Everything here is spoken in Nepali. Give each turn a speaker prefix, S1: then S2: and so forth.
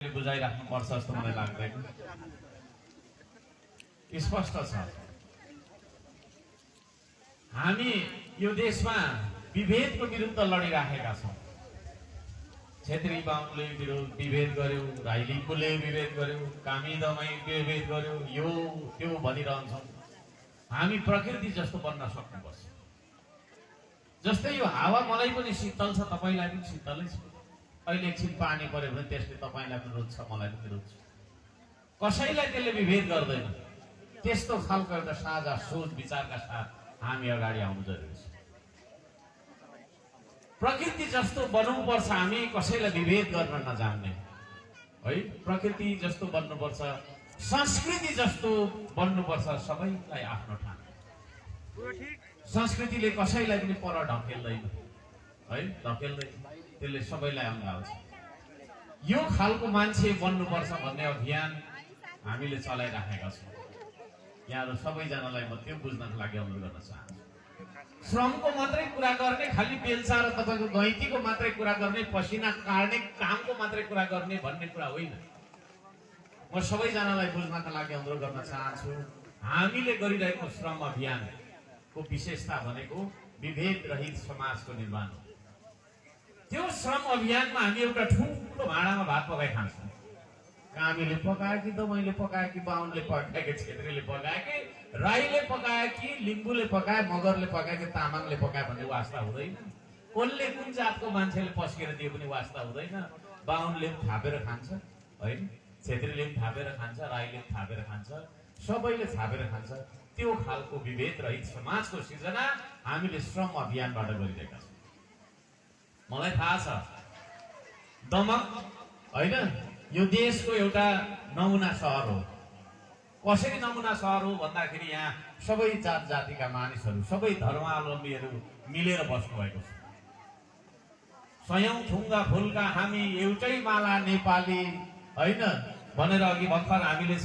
S1: बुझाइराख्नुपर्छ जस्तो मलाई लाग्दैन। स्पष्ट छ हामी यो देशमा विभेदको विरुद्ध लडिराखेका छौँ। क्षेत्री बाहुनले विभेद गर्यो, राई लिम्बूले विभेद गर्यो, कामी दमाई विभेद गर्यो, यो त्यो भनिरहन्छौँ। हामी प्रकृति जस्तो बन्न सक्नुपर्छ। जस्तै यो हावा मलाई पनि शीतल छ, तपाईलाई पनि शीतलै छ। अहिले एकछिन पानी पर्यो भने त्यसले तपाईलाई पनि रुच्छ, मलाई पनि रुच्छ। कसैलाई त्यसले विभेद गर्दैन। त्यस्तो खालको एउटा साझा सोच विचारका साथ हामी अगाडि आउनु जरुरी छ। प्रकृति जस्तो बन्नुपर्छ, हामी कसैलाई विभेद गर्न नजान्ने है। प्रकृति जस्तो बन्नुपर्छ, संस्कृति जस्तो बन्नुपर्छ, सबैलाई आफ्नो ठाउँ। संस्कृतिले कसैलाई पनि पर ढकेल्दैन है, ढकेल्दैन, त्यसले सबैलाई अँगाल्छ। यो खालको मान्छे बन्नुपर्छ भन्ने अभियान हामीले चलाइराखेका छौँ। यहाँहरू सबैजनालाई म त्यो बुझ्नको लागि अनुरोध गर्न चाहन्छु। श्रमको मात्रै कुरा गर्ने, खालि बेलचा र तपाईँको गैँतीको मात्रै कुरा गर्ने, पसिना काट्ने कामको मात्रै कुरा गर्ने भन्ने कुरा होइन। म सबैजनालाई बुझ्नका लागि अनुरोध गर्न चाहन्छु। हामीले गरिरहेको श्रम अभियानको विशेषता भनेको विभेद रहित समाजको निर्माण हो। त्यो श्रम अभियानमा हामी एउटा ठुलो भाँडामा भात पकाइ खान्छौँ। कामीले पकाए कि दमाईले पकाए कि बाहुनले पकाए कि क्षेत्रीले पकाए कि राईले पकाए कि लिम्बूले पकाए, मगरले पकाए कि तामाङले पकाए भन्ने वास्ता हुँदैन। कसले कुन जातको मान्छेले पस्केर दिए पनि वास्ता हुँदैन। बाहुनले पनि थापेर खान्छ है, क्षेत्रीले पनि थापेर खान्छ, राईले पनि थापेर खान्छ, सबैले थापेर खान्छ। त्यो खालको विभेद रहित समाजको सिर्जना हामीले श्रम अभियानबाट गरिरहेका छौँ। मलाई थाहा छ दमक होइन यो देशको एउटा नमुना सहर हो। कसरी नमुना सहर हो भन्दाखेरि यहाँ सबै जात जातिका मानिसहरू, सबै धर्मावलम्बीहरू मिलेर बस्नु भएको छ। सयौं थुङ्गा फुलका हामी एउटै माला नेपाली होइन भनेर अघि भर्खर हामीले